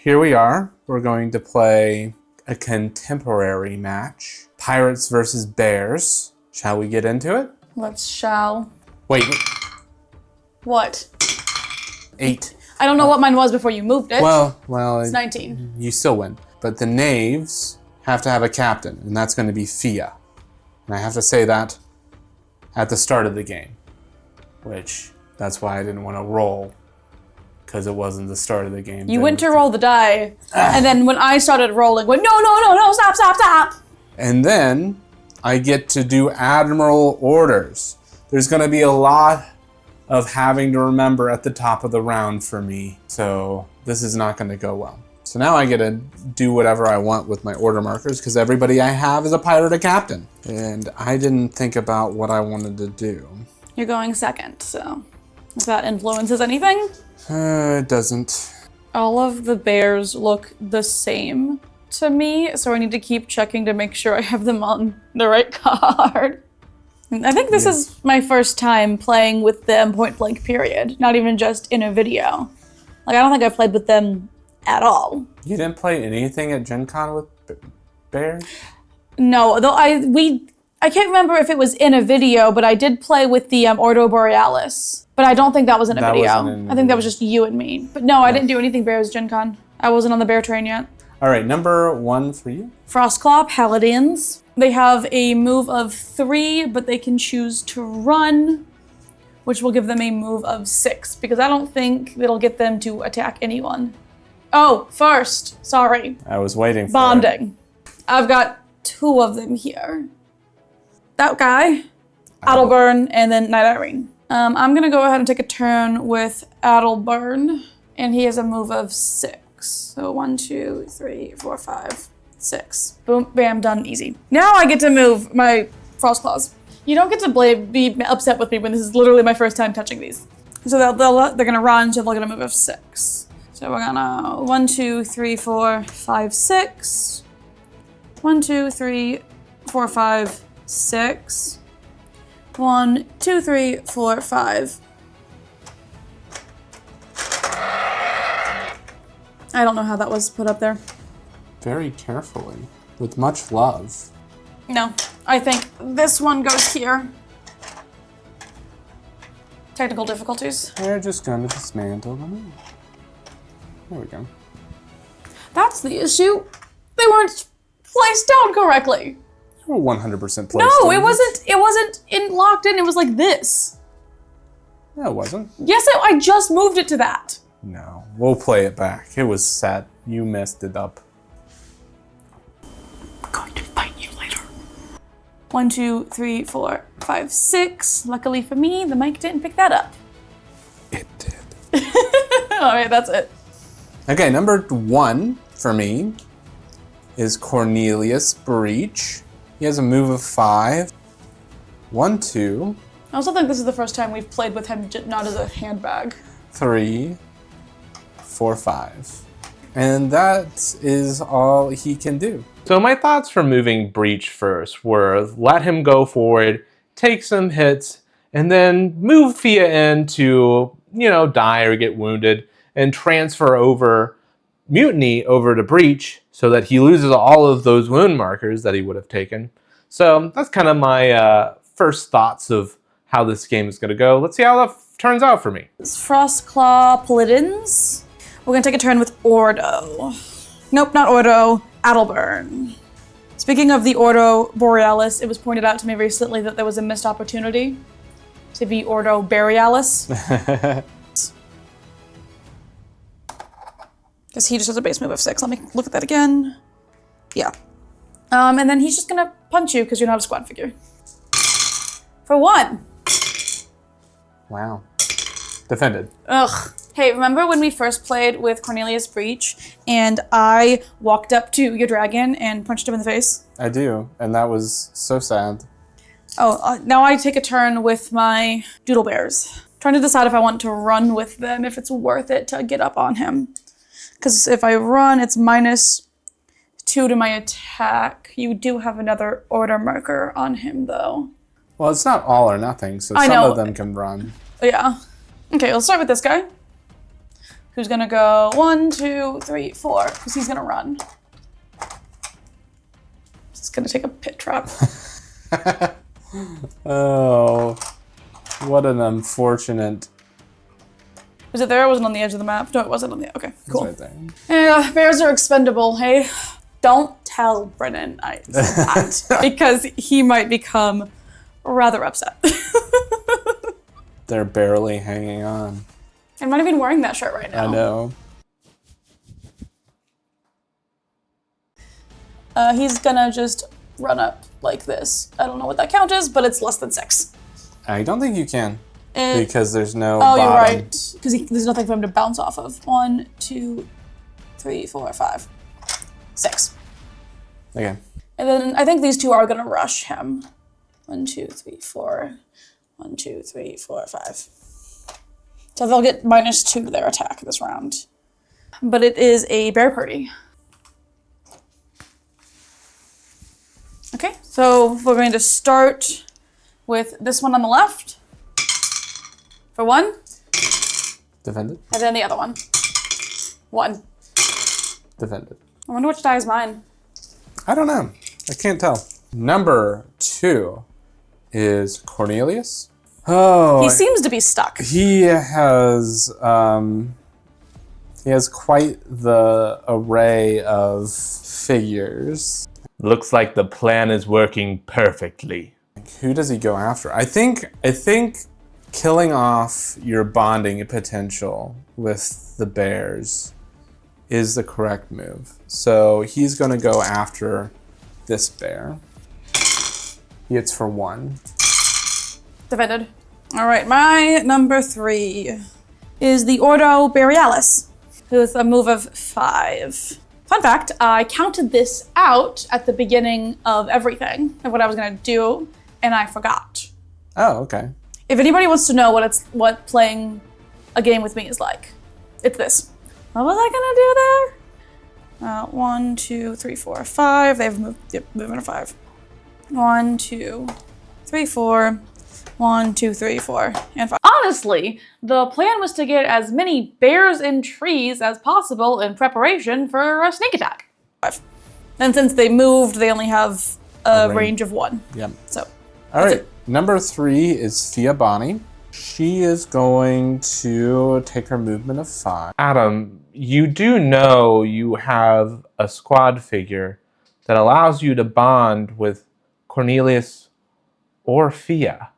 here we are. We're going to play a contemporary match. Pirates versus bears. Shall we get into it? Let's shall. Wait. What? 8. I don't know what mine was before you moved it. Well. It's 19. You still win. But the knaves have to have a captain, and that's going to be Fia. And I have to say that at the start of the game, which that's why I didn't want to roll, because it wasn't the start of the game. You went to roll the die, and then when I started rolling, went, no, stop. And then I get to do admiral orders. There's going to be a lot of having to remember at the top of the round for me, so this is not going to go well. So now I get to do whatever I want with my order markers because everybody I have is a pirate or captain. And I didn't think about what I wanted to do. You're going second, so if that influences anything? It doesn't. All of the bears look the same to me, so I need to keep checking to make sure I have them on the right card. I think this is my first time playing with them point blank period, not even just in a video. Like, I don't think I've played with them at all. You didn't play anything at Gen Con with bears? No, though I can't remember if it was in a video, but I did play with the Ordo Borealis. But I don't think that was in a video. I think that was just you and me. But no, I didn't do anything bears Gen Con. I wasn't on the bear train yet. All right, number 1 for you. Frostclaw Paladins. They have a move of 3, but they can choose to run, which will give them a move of 6, because I don't think it'll get them to attack anyone. Oh, first, sorry. I was waiting for Bonding. I've got 2 of them here. That guy, Adelburn, and then Night Irene. I'm gonna go ahead and take a turn with Adelburn, and he has a move of 6. So 1, 2, 3, 4, 5, 6. Boom, bam, done, easy. Now I get to move my Frostclaws. You don't get to be upset with me when this is literally my first time touching these. So they're gonna run, so they'll get a move of 6. So we're gonna 1, 2, 3, 4, 5, 6. 1, 2, 3, 4, 5, 6. 1, 2, 3, 4, 5. I don't know how that was put up there. Very carefully, with much love. No, I think this one goes here. Technical difficulties. We're just gonna dismantle them. There we go. That's the issue. They weren't placed down correctly. You were 100% placed. No, it wasn't locked in. It was like this. No, it wasn't. Yes, I just moved it to that. No, we'll play it back. It was set. You messed it up. I'm going to fight you later. 1, 2, 3, 4, 5, 6. Luckily for me, the mic didn't pick that up. It did. All right, that's it. Okay, number 1 for me is Cornelius Breach. He has a move of 5. 1, 2. I also think this is the first time we've played with him not as a handbag. 3, 4, 5. And that is all he can do. So my thoughts for moving Breach first were let him go forward, take some hits, and then move Fia in to, die or get wounded, and transfer over Mutiny over to Breach so that he loses all of those wound markers that he would have taken. So that's kind of my first thoughts of how this game is going to go. Let's see how that turns out for me. It's Frostclaw Paladins. We're going to take a turn with Ordo. Nope, not Ordo. Adelburn. Speaking of the Ordo Borealis, it was pointed out to me recently that there was a missed opportunity to be Ordo Borealis. Because he just has a base move of 6. Let me look at that again. Yeah. And then he's just going to punch you because you're not a squad figure. For 1. Wow. Defended. Ugh. Hey, remember when we first played with Cornelius Breach and I walked up to your dragon and punched him in the face? I do, and that was so sad. Oh, now I take a turn with my Doodle Bears. Trying to decide if I want to run with them, if it's worth it to get up on him. Because if I run, it's -2 to my attack. You do have another order marker on him, though. Well, it's not all or nothing, so some of them can run. Yeah. Okay, let's start with this guy. who's gonna go 1, 2, 3, 4, because he's gonna run. It's gonna take a pit trap. Oh, what an unfortunate. Was it there? It wasn't on the edge of the map. No, it wasn't on the. Okay, cool. It's right there. Yeah, bears are expendable. Hey, don't tell Brennan I said that because he might become rather upset. They're barely hanging on. I'm not even wearing that shirt right now. I know. He's gonna just run up like this. I don't know what that count is, but it's less than 6. I don't think you can because there's no. Oh, bottom. you're right. Because there's nothing for him to bounce off of. 1, 2, 3, 4, 5, 6. Okay. And then I think these two are gonna rush him. 1, 2, 3, 4. 1, 2, 3, 4, 5. So they'll get -2 to their attack this round. But it is a bear party. Okay, so we're going to start with this one on the left for 1. Defended. And then the other one. 1. Defended. I wonder which die is mine. I don't know. I can't tell. Number 2 is Cornelius. Oh, He seems to be stuck. he has quite the array of figures. Looks like the plan is working perfectly. Who does he go after? I think killing off your bonding potential with the bears is the correct move. So he's going to go after this bear. He hits for 1. Defended. All right, my number 3 is the Ordo Borealis, with a move of 5. Fun fact, I counted this out at the beginning of everything, of what I was gonna do, and I forgot. Oh, okay. If anybody wants to know what playing a game with me is like, it's this. What was I gonna do there? 1, 2, 3, 4, 5. They have moved, yep, movement of 5. 1, 2, 3, 4. 1, 2, 3, 4, and 5. Honestly, the plan was to get as many bears in trees as possible in preparation for a sneak attack. 5. And since they moved, they only have a range of 1. Yep. So. All right. Number 3 is Thea Bonnie. She is going to take her movement of 5. Adam, you do know you have a squad figure that allows you to bond with Cornelius or Fia.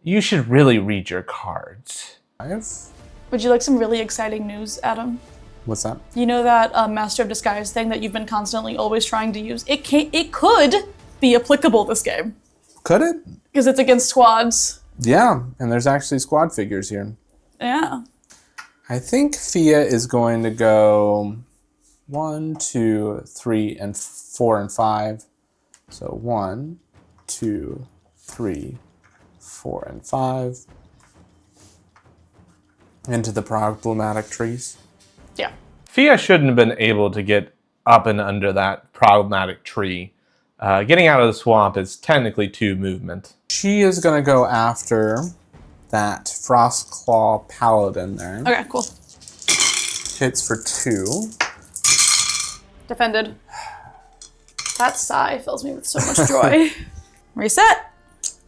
You should really read your cards. 5? Would you like some really exciting news, Adam? What's that? You know that Master of Disguise thing that you've been constantly always trying to use? It could be applicable this game. Could it? Because it's against squads. Yeah, and there's actually squad figures here. Yeah. I think Fia is going to go 1, 2, 3, and 4, and 5. So 1, 2, 3, 4, and 5. Into the problematic trees. Yeah. Fia shouldn't have been able to get up and under that problematic tree. Getting out of the swamp is technically 2 movement. She is going to go after that Frostclaw Paladin there. Okay, cool. Hits for 2. Defended. That sigh fills me with so much joy. Reset.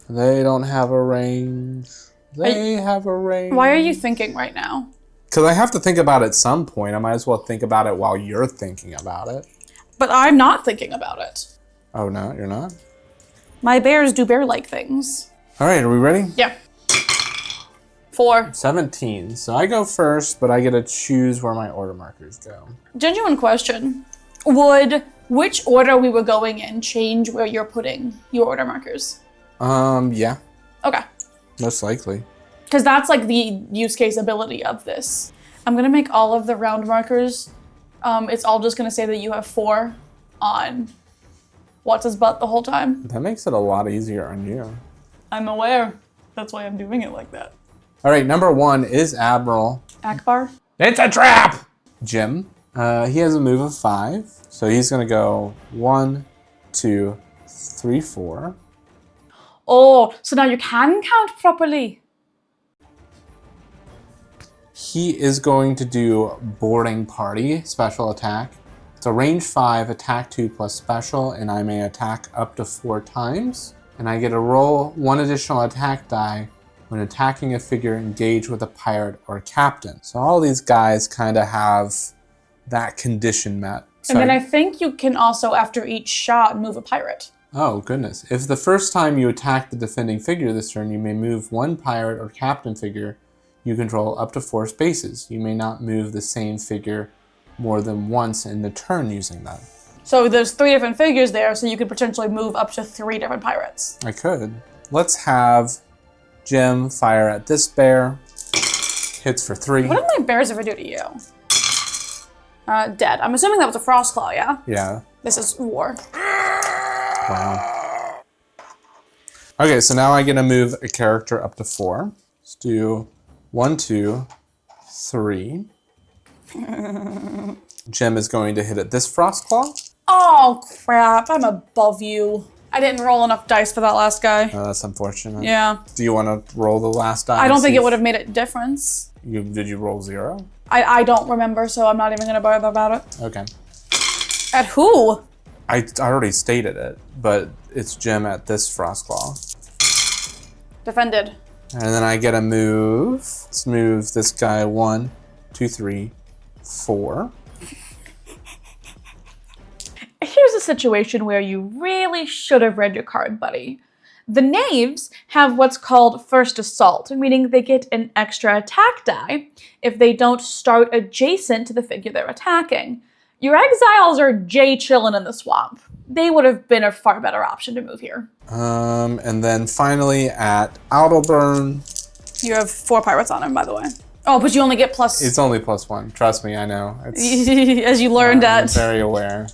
They don't have a range. They have a range. Why are you thinking right now? Because I have to think about it at some point. I might as well think about it while you're thinking about it. But I'm not thinking about it. Oh, no? You're not? My bears do bear-like things. All right, are we ready? Yeah. 4. 17. So I go first, but I get to choose where my order markers go. Genuine question. Would which order we were going in change where you're putting your order markers? Yeah. Okay. Most likely. Because that's like the use case ability of this. I'm gonna make all of the round markers. It's all just gonna say that you have 4 on what's his butt the whole time. That makes it a lot easier on you. I'm aware. That's why I'm doing it like that. All right, number 1 is Admiral Akbar. It's a trap! Jim. He has a move of 5. So he's going to go 1, 2, 3, 4. Oh, so now you can count properly. He is going to do Boarding Party, special attack. It's a range 5, attack 2 plus special, and I may attack up to 4 times. And I get to roll 1 additional attack die when attacking a figure engaged with a pirate or captain. So all these guys kind of have that condition met. And then I think you can also, after each shot, move a pirate. Oh, goodness. If the first time you attack the defending figure this turn, you may move 1 pirate or captain figure you control up to 4 spaces. You may not move the same figure more than once in the turn using that. So there's 3 different figures there, so you could potentially move up to 3 different pirates. I could. Let's have Jim fire at this bear. Hits for 3. What did my bears ever do to you? Dead. I'm assuming that was a Frostclaw, yeah? Yeah. This is war. Wow. Okay, so now I get to move a character up to 4. Let's do 1, 2, 3. Jim is going to hit at this Frostclaw. Oh, crap. I'm above you. I didn't roll enough dice for that last guy. Oh, that's unfortunate. Yeah. Do you want to roll the last die? I don't think it would have made a difference. Did you roll 0? I don't remember, so I'm not even going to bother about it. Okay. At who? I already stated it, but it's Jim at this Frostclaw. Defended. And then I get a move. Let's move this guy 1, 2, 3, 4. Here's a situation where you really should have read your card, buddy. The knaves have what's called first assault, meaning they get an extra attack die if they don't start adjacent to the figure they're attacking. Your exiles are chillin' in the swamp. They would have been a far better option to move here. And then finally at Alderburn. You have 4 pirates on him, by the way. Oh, but you only get plus... It's only +1. Trust me, I know. As you learned I'm at... very aware.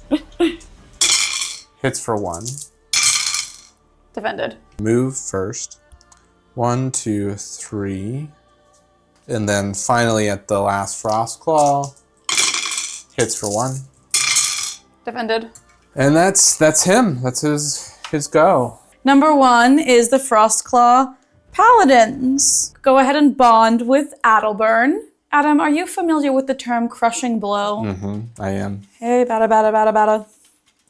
Hits for 1. Defended. Move first. 1, 2, 3. And then finally at the last Frostclaw. Hits for 1. Defended. And that's him. That's his go. Number 1 is the Frostclaw Paladins. Go ahead and bond with Adelburn. Adam, are you familiar with the term crushing blow? Mm-hmm, I am. Hey, bada.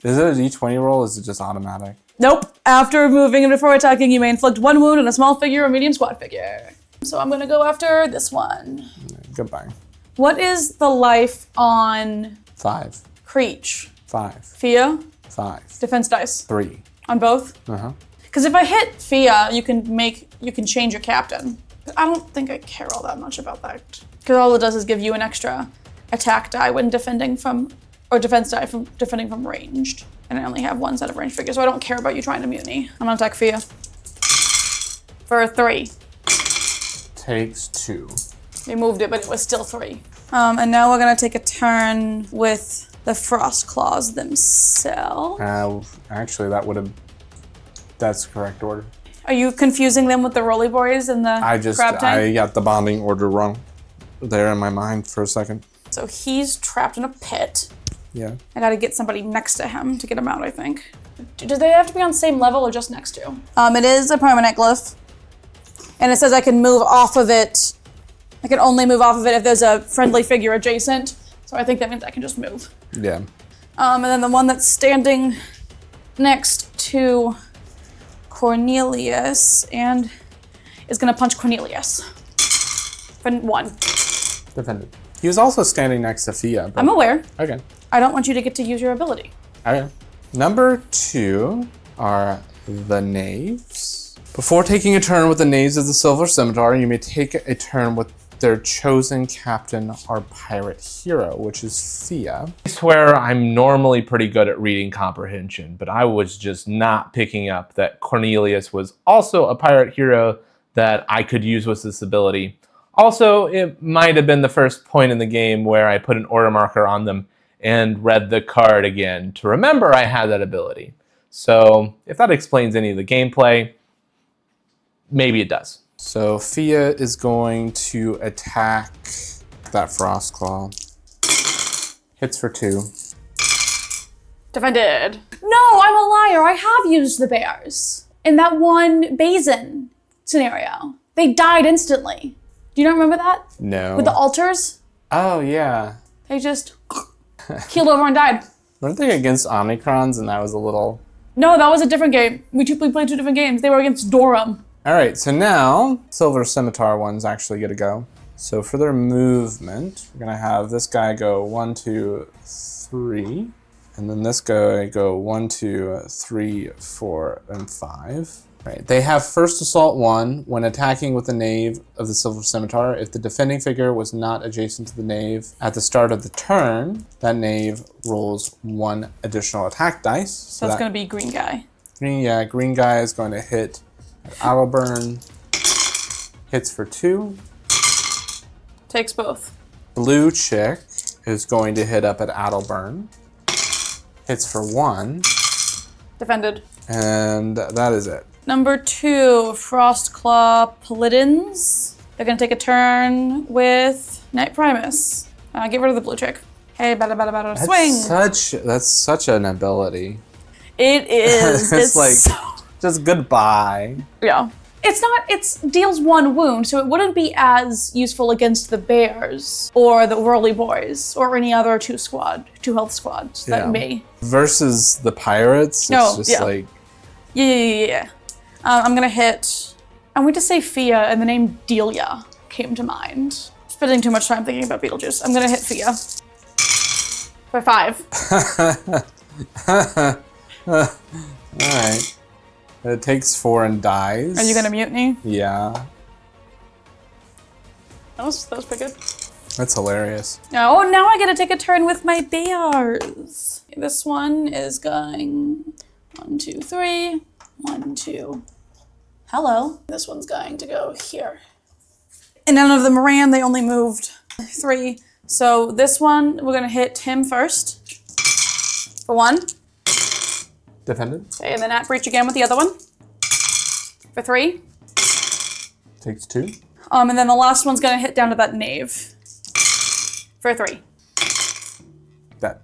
Is it a d20 roll or is it just automatic? Nope. After moving and before attacking, you may inflict 1 wound on a small figure or medium squad figure. So I'm gonna go after this one. Goodbye. What is the life on 5. Creech? 5. Fia? 5. Defense dice. 3. On both? Uh-huh. Because if I hit Fia, you can change your captain. I don't think I care all that much about that. Because all it does is give you an extra attack die when defending from, or defense die from defending from ranged. And I only have 1 set of ranged figures, so I don't care about you trying to mutiny. I'm gonna attack Fia. For 3. Takes 2. We moved it, but it was still 3. And now we're gonna take a turn with the Frostclaws themselves. Actually, that's the correct order. Are you confusing them with the Rolly Boys and the crab tank? I got the bonding order wrong there in my mind for a second. So he's trapped in a pit. Yeah. I gotta get somebody next to him to get him out, I think. Do they have to be on the same level or just next to? It is a permanent glyph. And it says I can move off of it. I can only move off of it if there's a friendly figure adjacent. So I think that means I can just move. Yeah. And then the one that's standing next to Cornelius and is gonna punch Cornelius. For 1. Defended. He was also standing next to Fia. I'm aware. Okay. I don't want you to get to use your ability. Okay. Number 2 are the knaves. Before taking a turn with the knaves of the Silver Scimitar, you may take a turn with their chosen captain or pirate hero, which is Fia. I swear I'm normally pretty good at reading comprehension, but I was just not picking up that Cornelius was also a pirate hero that I could use with this ability. Also, it might have been the first point in the game where I put an order marker on them and read the card again to remember I had that ability. So if that explains any of the gameplay, maybe it does. So Fia is going to attack that Frostclaw. Hits for 2. Defended. No, I'm a liar. I have used the bears in that one basin scenario. They died instantly. Do you not remember that? No. With the altars? Oh, yeah. They just keeled over and died. Weren't they against Omnicrons and that was a little... No, that was a different game. We played 2 different games. They were against Dorum. All right, so now Silver Scimitar ones actually get to go. So for their movement, we're gonna have this guy go 1, 2, 3. And then this guy go 1, 2, 3, 4, and 5. Right. They have first assault 1 when attacking with the knave of the Silver Scimitar. If the defending figure was not adjacent to the knave at the start of the turn, that knave rolls 1 additional attack dice. So that's going to be green guy. Green guy is going to hit Adelburn. Hits for 2. Takes both. Blue chick is going to hit up at Adelburn. Hits for 1. Defended. And that is it. Number 2, Frostclaw Paladins. They're gonna take a turn with Knight Primus. Get rid of the blue chick. Hey, bada, swing. That's such an ability. It is. It's like, just goodbye. Yeah. It deals 1 wound, so it wouldn't be as useful against the bears or the whirly boys or any other 2 health squads that may. Versus the pirates, it's just like... Yeah. I'm gonna hit... I went to say Fia, and the name Delia came to mind. Spending too much time thinking about Beetlejuice. I'm gonna hit Fia. For 5. Alright. It takes 4 and dies. Are you gonna mutiny? Yeah. That was pretty good. That's hilarious. Oh, now I get to take a turn with my bears. This one is going 1, 2, 3. 1, 2. Hello. This one's going to go here. And none of them ran, they only moved 3. So this one, we're gonna hit him first. For 1. Defended. Okay, and then at breach again with the other one. For 3. Takes 2. And then the last one's gonna hit down to that knave. For 3. That.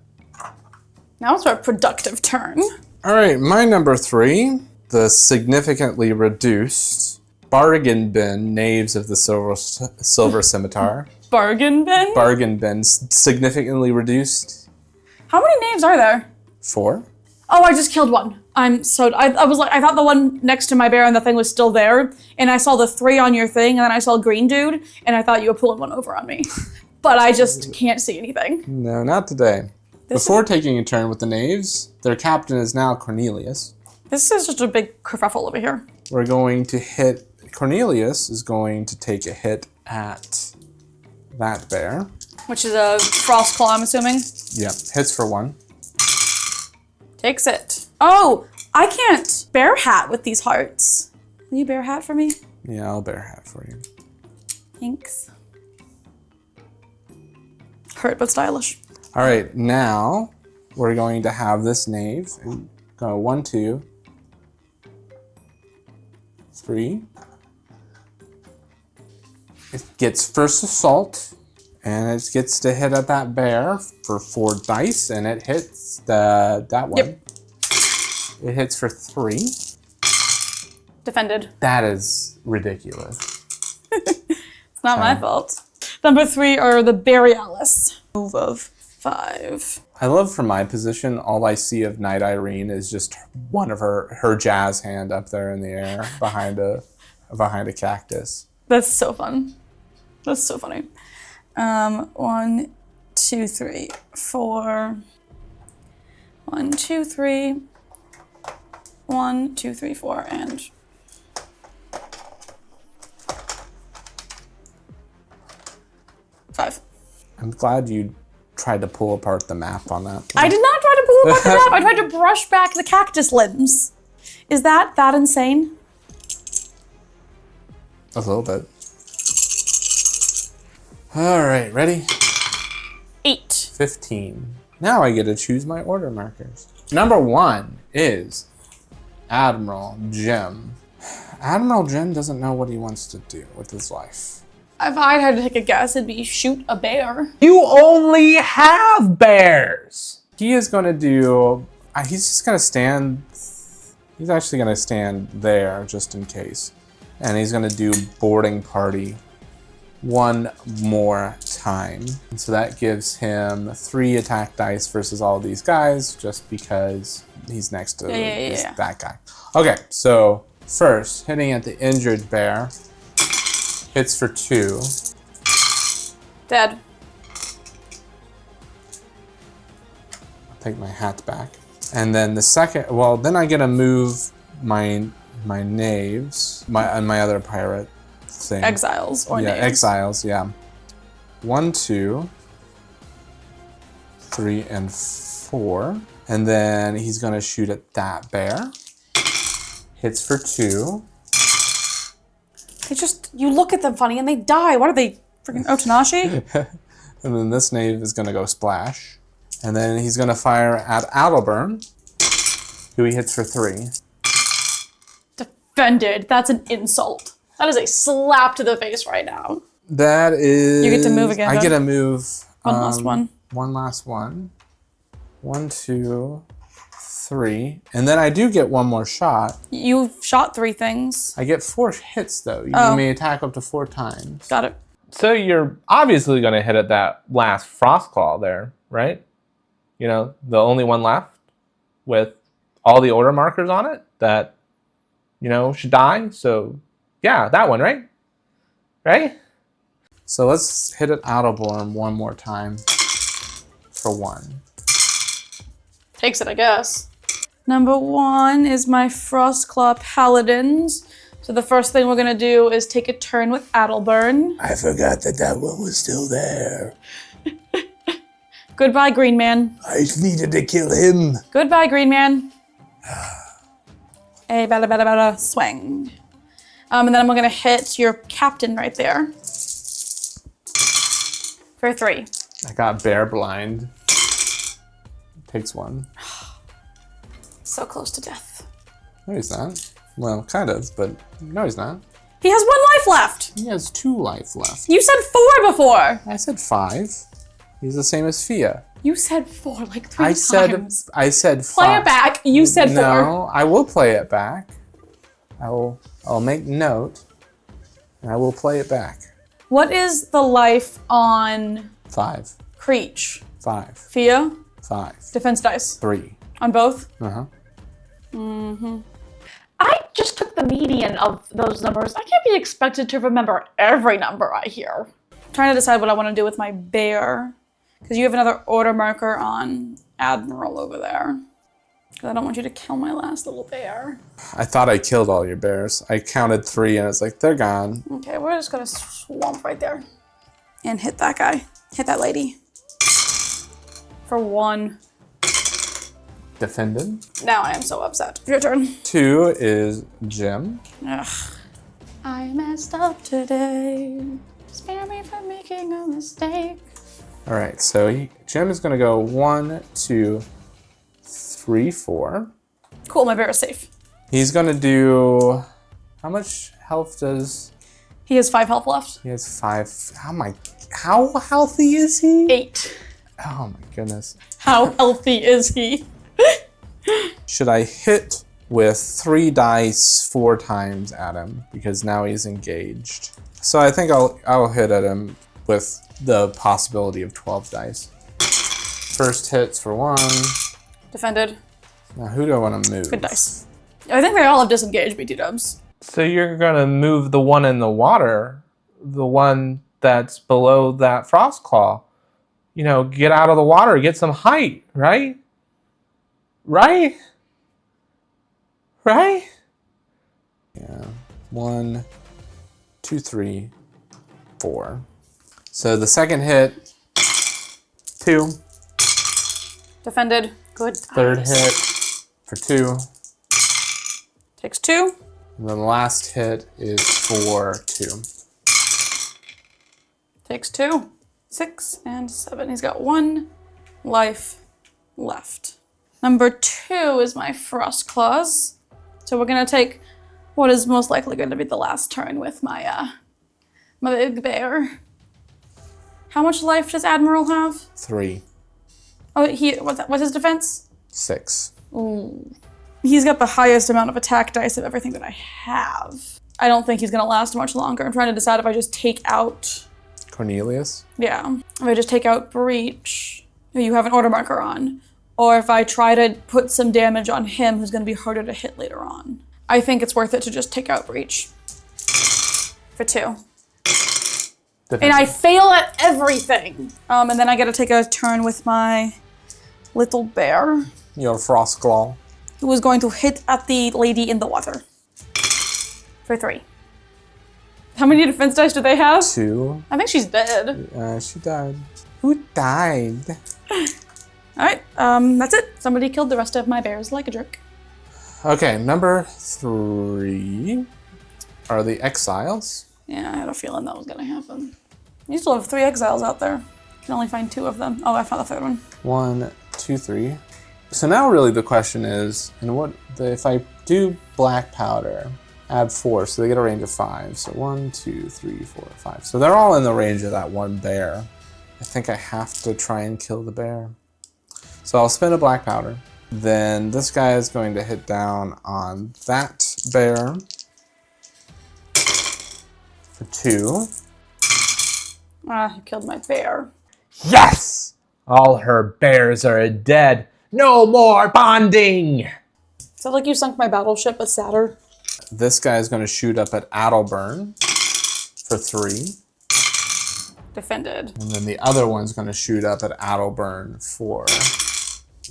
Now it's our productive turn. All right, my number 3, the significantly reduced bargain bin knaves of the silver scimitar. Bargain bin? Bargain bin, significantly reduced. How many knaves are there? 4. Oh, I just killed 1. I thought the one next to my bear and the thing was still there, and I saw the 3 on your thing, and then I saw green dude, and I thought you were pulling 1 over on me. But I just can't see anything. No, not today. Before taking a turn with the knaves, their captain is now Cornelius. This is just a big kerfuffle over here. We're going to hit, Cornelius is going to take a hit at that bear. Which is a frost claw, I'm assuming. Yep, hits for 1. Takes it. Oh, I can't bear hat with these hearts. Will you bear hat for me? Yeah, I'll bear hat for you. Thanks. Hurt but stylish. All right, now we're going to have this knave go 1, 2, 3. It gets first assault, and it gets to hit at that bear for 4 dice, and it hits that one. Yep. It hits for 3. Defended. That is ridiculous. It's not my fault. Number 3 are the Borealis. Move of 5. I love from my position, all I see of Night Irene is just one of her jazz hand up there in the air behind a cactus. That's so fun. That's so funny. 1, 2, 3, 4. 1, 2, 3. 1, 2, 3, 4, and 5. I'm glad you tried to pull apart the map on that. I did not try to pull apart the map. I tried to brush back the cactus limbs. Is that insane? A little bit. All right, ready? 8. 15. Now I get to choose my order markers. Number 1 is Admiral Jim. Admiral Jim doesn't know what he wants to do with his life. If I had to take a guess, it'd be shoot a bear. You only have bears! He is going to do... he's just going to stand... He's actually going to stand there, just in case. And he's going to do boarding party one more time. And so that gives him 3 attack dice versus all these guys, just because he's next to that guy. Okay, so first, hitting at the injured bear. Hits for 2. Dead. I'll take my hat back. And then the second, well, then I get to move my knaves, my other pirate thing. Exiles or yeah, knaves. Exiles, yeah. 1, 2, 3, and 4. And then he's gonna shoot at that bear. Hits for 2. You look at them funny and they die. What are they, freaking Otanashi? And then this knave is gonna go splash. And then he's gonna fire at Adalburn, who he hits for 3. Defended. That's an insult. That is a slap to the face right now. That is... You get to move again. I get to move... One last one. One last one. 1, 2, 3. And then I do get one more shot. You've shot 3 things. I get 4 hits, though. You may attack up to 4 times. Got it. So you're obviously going to hit at that last frost claw there, right? You know, the only one left with all the order markers on it that, you know, should die. So, yeah, that one, right? Right? So let's hit it Adelborn one more time for 1. Takes it, I guess. Number 1 is my Frostclaw Paladins. So the first thing we're gonna do is take a turn with Adalburn. I forgot that one was still there. Goodbye, Green Man. I needed to kill him. Goodbye, Green Man. A bada swing. And then I'm gonna hit your captain right there. For 3. I got bear blind. Takes 1. So close to death. No, he's not. Well, kind of, but no, he's not. He has 1 life left. He has 2 life left. You said 4 before. I said 5. He's the same as Fia. You said 4 like 3 times. I said 5. Play it back. You said 4. No, I will play it back. I'll make note, and I will play it back. What is the life on 5. Creech? 5. Fia? 5. Defense dice. 3. On both? Uh-huh. I just took the median of those numbers. I can't be expected to remember every number I hear. I'm trying to decide what I want to do with my bear. Because you have another order marker on Admiral over there. Because I don't want you to kill my last little bear. I thought I killed all your bears. I counted 3 and it's like, they're gone. Okay, we're just gonna swamp right there. And hit that guy. Hit that lady. For 1. Defended. Now I am so upset. Your turn. 2 is Jim. Ugh. I messed up today. Spare me for making a mistake. All right, so Jim is gonna go 1, 2, 3, 4. Cool, my bear is safe. He's gonna do, how much health does? He has 5 health left. He has 5. How healthy is he? 8. Oh my goodness. How healthy is he? Should I hit with 3 dice 4 times at him because now he's engaged? So I think I'll hit at him with the possibility of 12 dice. First hits for 1. Defended. Now who do I want to move? Good dice. I think they all have disengaged, BT dubs. So you're going to move the one in the water, the one that's below that frost claw. You know, get out of the water, get some height, right? Right? Right? Yeah. 1, 2, 3, 4. So the second hit, 2. Defended. Good. Third hit for 2. Takes 2. And then the last hit is for 2. Takes 2. 6 and 7. He's got 1 life left. Number 2 is my Frost Claws. So we're gonna take what is most likely going to be the last turn with my my big bear. How much life does Admiral have? 3. Oh, what's his defense? 6. Ooh. He's got the highest amount of attack dice of everything that I have. I don't think he's gonna last much longer. I'm trying to decide if I just take out Cornelius? Yeah. If I just take out Breach, who you have an order marker on, or if I try to put some damage on him, who's going to be harder to hit later on. I think it's worth it to just take out Breach. For 2. And I fail at everything. And then I get to take a turn with my little bear. Your Frostclaw. Who is going to hit at the lady in the water. For 3. How many defense dice do they have? 2. I think she's dead. She died. Who died? Alright, that's it. Somebody killed the rest of my bears like a jerk. Okay, number 3 are the exiles. Yeah, I had a feeling that was gonna happen. You still have 3 exiles out there. You can only find 2 of them. Oh, I found the 3rd one. 1, 2, 3. So now really the question is, if I do black powder, add 4, so they get a range of 5. So 1, 2, 3, 4, 5. So they're all in the range of that one bear. I think I have to try and kill the bear. So I'll spin a black powder. Then this guy is going to hit down on that bear for 2. Ah, you killed my bear. Yes! All her bears are dead. No more bonding! Is that like you sunk my battleship but sadder? This guy is going to shoot up at Adelburn for 3. Defended. And then the other one's going to shoot up at Adelburn for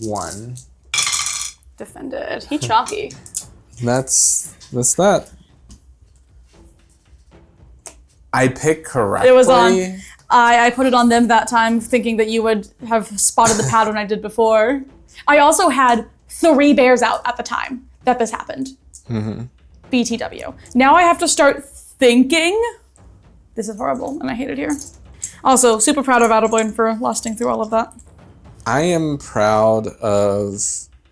1. Defended. He chalky. That's that. I picked correctly. It was on. I put it on them that time, thinking that you would have spotted the pattern I did before. I also had 3 bears out at the time that this happened. BTW. Now I have to start thinking. This is horrible, and I hate it here. Also, super proud of Adelboy for lasting through all of that. I am proud of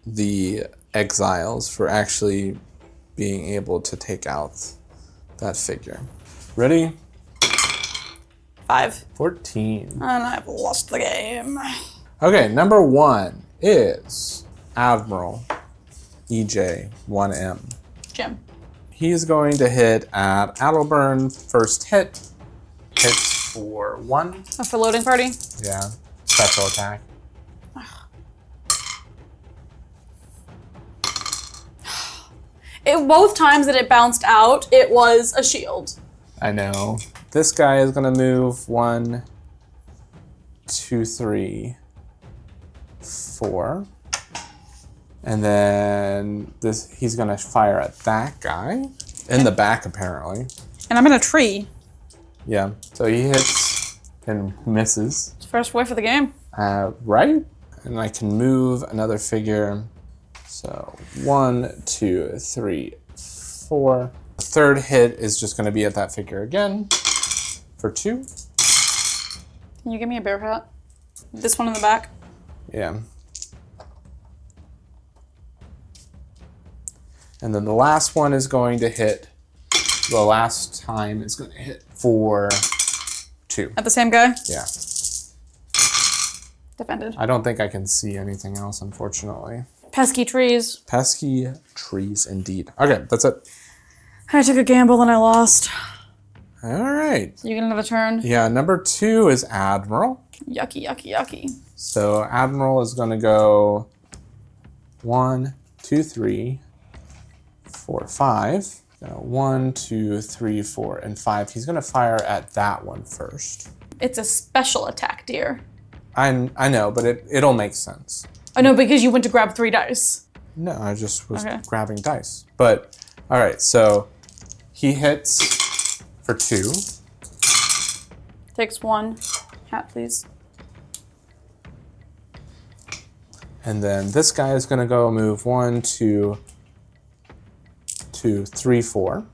the exiles for actually being able to take out that figure. Ready? 5. 14. And I've lost the game. Okay, number 1 is Admiral EJ1M. Jim. He's going to hit at Adelburn. First hit. Hits for 1. Oh, for loading party? Yeah. Special attack. Both times that it bounced out, it was a shield. I know. This guy is going to move 1, 2, 3, 4. And then he's going to fire at that guy. In the back, apparently. And I'm in a tree. Yeah. So he hits and misses. First whiff of the game. Right? And I can move another figure. So 1, 2, 3, 4. The third hit is just going to be at that figure again for 2. Can you give me a bear hat? This one in the back? Yeah. And then the last one is going to hit. The last time it's going to hit for 2. At the same guy? Yeah. Defended. I don't think I can see anything else, unfortunately. Pesky trees. Pesky trees, indeed. Okay, that's it. I took a gamble and I lost. All right. You get another turn. Yeah, number 2 is Admiral. Yucky, yucky, yucky. So Admiral is going to go 1, 2, 3, 4, 5. 1, 2, 3, 4, and 5. He's going to fire at that one first. It's a special attack, dear. I know, but it'll make sense. Oh, no, because you went to grab 3 dice. No, I just was Okay. grabbing dice. But, all right, so he hits for 2. Takes 1. Hat, please. And then this guy is going to go move 1, 2, 3, 4,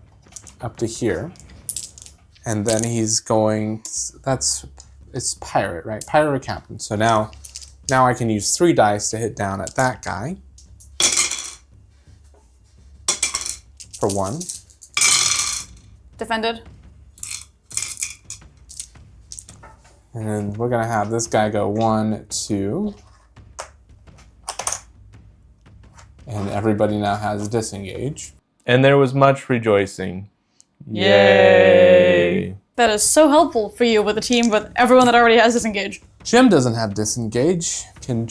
up to here. And then he's going, it's pirate, right? Pirate captain. So now I can use 3 dice to hit down at that guy. For 1. Defended. And then we're going to have this guy go 1, 2. And everybody now has disengage. And there was much rejoicing. Yay! That is so helpful for you with a team with everyone that already has disengage. Jim doesn't have disengage. Jim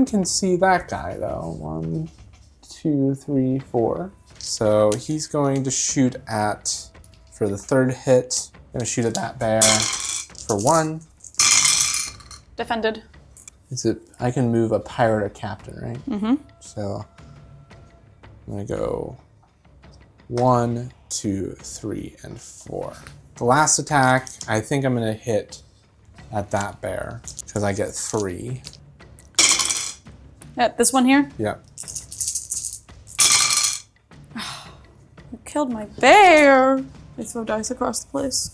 can see that guy though. 1, 2, 3, 4. So he's going to shoot at, for the third hit, gonna shoot at that bear for 1. Defended. I can move a pirate or captain, right? Mm-hmm. So I'm gonna go 1, 2, 3, and 4. The last attack, I think I'm gonna hit at that bear because I get 3. At this one here? Yep. You killed my bear. I throw dice across the place.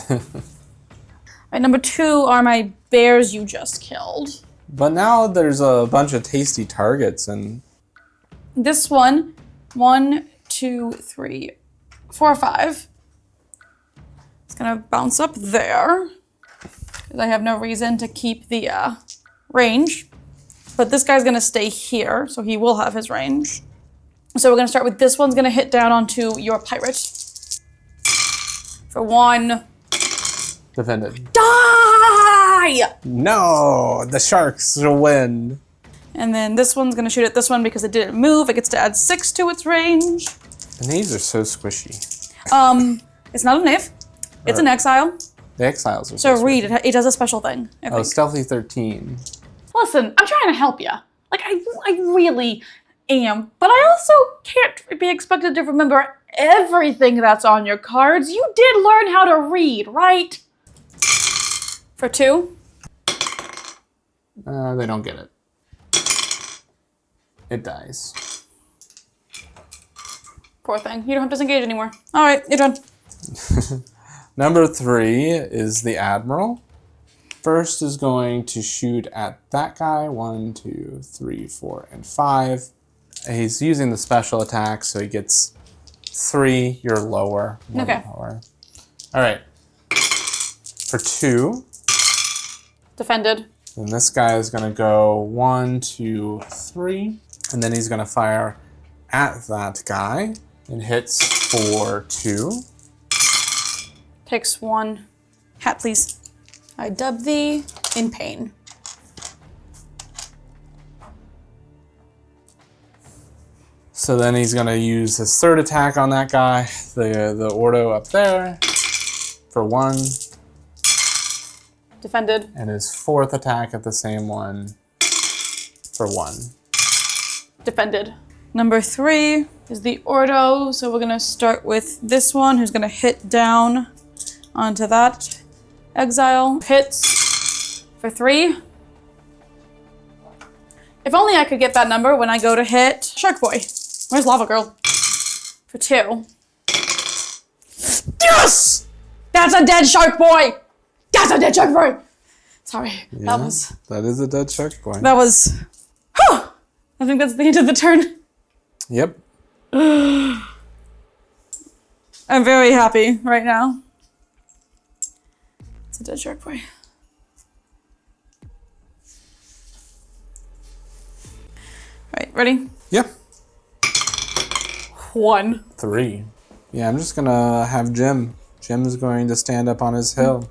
Alright, number 2 are my bears you just killed. But now there's a bunch of tasty targets and This one, 1, 2, 3, 4, 5. It's gonna bounce up there. Because I have no reason to keep the range. But this guy's gonna stay here, so he will have his range. So we're gonna start with this one's gonna hit down onto your pirate. For 1. defended. Die! No, the sharks will win. And then this one's gonna shoot at this one because it didn't move. It gets to add 6 to its range. And these are so squishy. It's not a knave. It's an exile. The exiles are So read, it does a special thing, I Oh, think. stealthy 13. Listen, I'm trying to help you. Like, I really am. But I also can't be expected to remember everything that's on your cards. You did learn how to read, right? For 2. They don't get it. It dies. Poor thing. You don't have to disengage anymore. All right, your turn. Number 3 is the Admiral. First is going to shoot at that guy. 1, 2, 3, 4, and 5. He's using the special attack, so he gets 3. You're lower. Okay. Lower. All right. For 2, Defended. then this guy is going to go 1, 2, 3, and then he's going to fire at that guy and hits for 2. Takes 1. Hat, please. I dub thee in pain. So then he's going to use his third attack on that guy, the Ordo up there, for 1. Defended. And his fourth attack at the same one for 1. Defended. Number 3 is the Ordo, so we're gonna start with this one who's gonna hit down onto that exile. Hits for 3. If only I could get that number when I go to hit Shark Boy. Where's Lava Girl? For 2. Yes! That's a dead Shark Boy! That's a dead Shark Boy! Sorry, Yeah, that is a dead shark boy. that was, whew! I think that's the end of the turn. Yep. I'm very happy right now. It's a dead Shark Boy. Right, ready? Yeah. 1. 3. Yeah, I'm just gonna have Jim. Jim is going to stand up on his hill.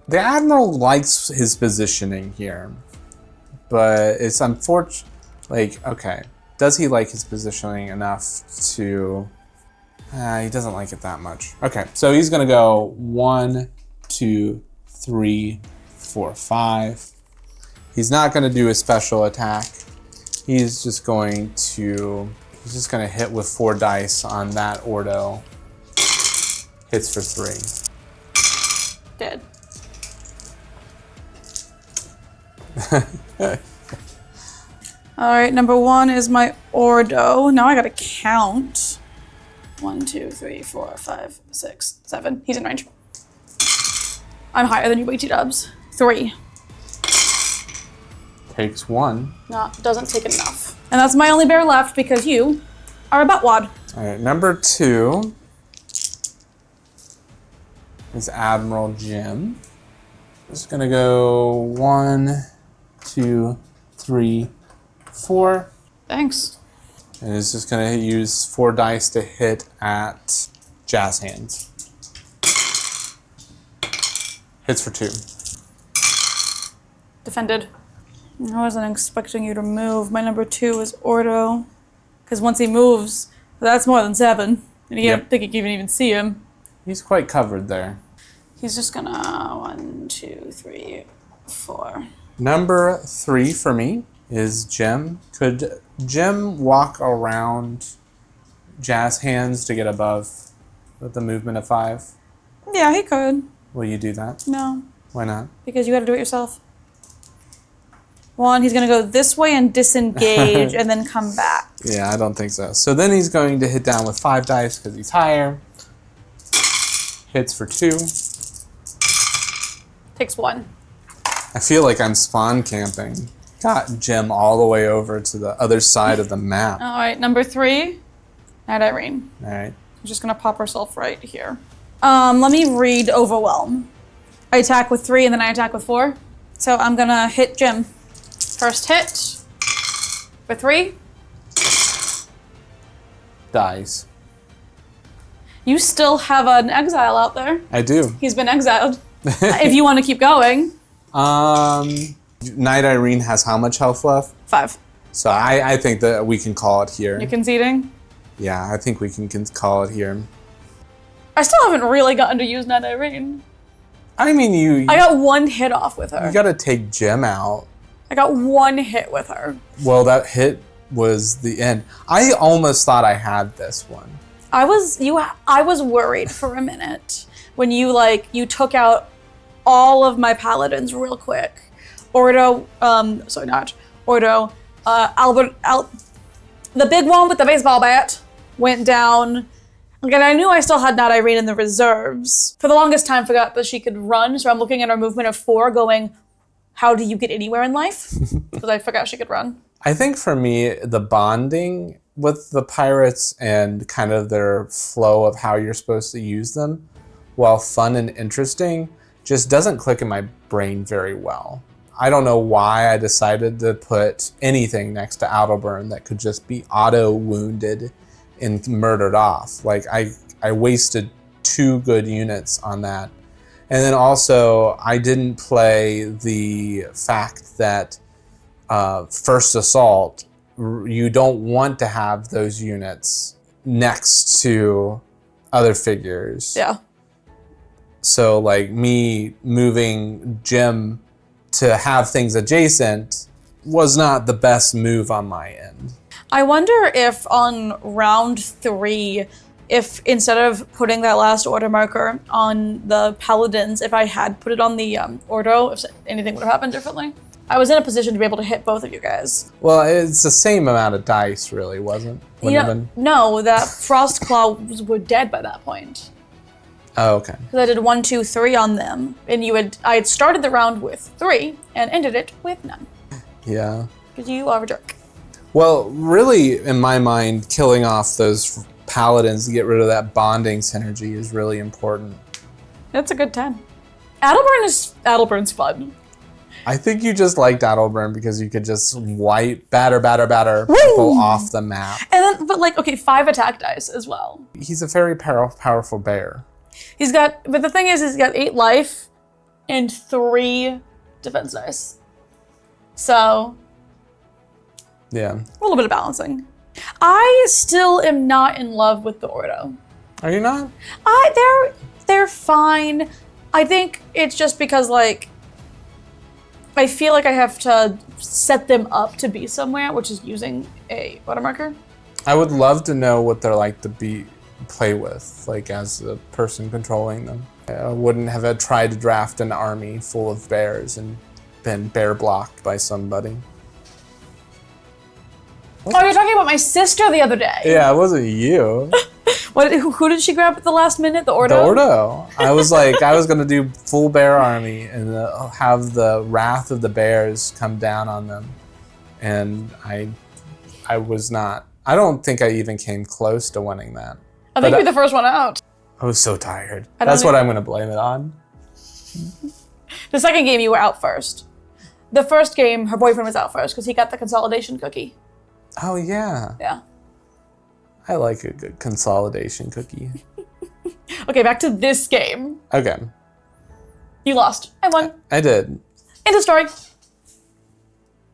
The Admiral likes his positioning here, but it's unfortunate. Like, okay, does he like his positioning enough to? He doesn't like it that much. Okay, so he's gonna go 1, 2, 3, 4, 5. He's not gonna do a special attack. He's just going to. He's just gonna hit with 4 dice on that Ordo. Hits for 3. Dead. Alright, number 1 is my Ordo. Now I gotta count. 1, 2, 3, 4, 5, 6, 7. He's in range. I'm higher than you, BT dubs. 3. Takes 1. No, doesn't take enough. And that's my only bear left because you are a buttwad. All right, number 2 is Admiral Jim. Just gonna go 1, 2, 3, 4. Thanks. And is just gonna use 4 dice to hit at Jazz Hands. Hits for 2. Defended. I wasn't expecting you to move. My number 2 is Ordo. Because once he moves, that's more than 7. And you don't think you can even see him. He's quite covered there. He's just gonna 1, 2, 3, 4. Number 3 for me is Jim. Could Jim walk around Jazz Hands to get above with the movement of 5? Yeah, he could. Will you do that? No. Why not? Because you gotta do it yourself. 1, he's gonna go this way and disengage and then come back. Yeah, I don't think so. So then he's going to hit down with 5 dice because he's higher. Hits for 2. Takes 1. I feel like I'm spawn camping. Got Jim all the way over to the other side of the map. All right, number 3, Night Irene. All right. I'm just gonna pop herself right here. Let me read Overwhelm. I attack with 3 and then I attack with 4. So I'm gonna hit Jim. First hit for 3. Dies. You still have an exile out there. I do. He's been exiled. If you want to keep going. Night Irene has how much health left? 5. So I think that we can call it here. You're conceding? Yeah, I think we can call it here. I still haven't really gotten to use Night Irene. I mean, I got 1 hit off with her. You gotta take Jim out. I got 1 hit with her. Well, that hit was the end. I almost thought I had this one. I was worried for a minute when you took out all of my paladins real quick. Ordo, Ordo, the big one with the baseball bat went down. And I knew I still had Night Irene in the reserves. For the longest time, forgot that she could run, so I'm looking at her movement of 4 going, how do you get anywhere in life? Because I forgot she could run. I think for me, the bonding with the pirates and kind of their flow of how you're supposed to use them, while fun and interesting, just doesn't click in my brain very well. I don't know why I decided to put anything next to Adelburn that could just be auto-wounded and murdered off. Like, I wasted 2 good units on that. And then also, I didn't play the fact that First Assault, you don't want to have those units next to other figures. Yeah. So, like, me moving Jim to have things adjacent was not the best move on my end. I wonder if on round 3, if instead of putting that last order marker on the paladins, if I had put it on the Ordo, if anything would have happened differently. I was in a position to be able to hit both of you guys. Well, it's the same amount of dice, really, wasn't it? No, that Frost Claws were dead by that point. Oh, okay. Because I did 1, 2, 3 on them, and I had started the round with 3 and ended it with none. Yeah. Because you are a jerk. Well, really, in my mind, killing off those paladins to get rid of that bonding synergy is really important. That's a good 10. Adelburn's fun. I think you just liked Adelburn because you could just batter people off the map. And then, 5 attack dice as well. He's a very powerful bear. But the thing is, he's got 8 life and 3 defense dice. So, yeah. A little bit of balancing. I still am not in love with the Ordo. Are you not? They're fine. I think it's just because, I feel like I have to set them up to be somewhere, which is using a watermarker. I would love to know what they're like to play with, as a person controlling them. I wouldn't have tried to draft an army full of bears and been bear blocked by somebody. Oh, you're talking about my sister the other day. Yeah, it wasn't you. Who did she grab at the last minute? The Ordo? The Ordo. I was going to do full bear army and have the wrath of the bears come down on them. And I was not. I don't think I even came close to winning that. I think you're the first one out. I was so tired. That's what I'm going to blame it on. The second game, you were out first. The first game, her boyfriend was out first because he got the consolidation cookie. Oh, yeah. Yeah. I like a good consolidation cookie. Okay, back to this game. Okay. You lost. I won. I did. End of story.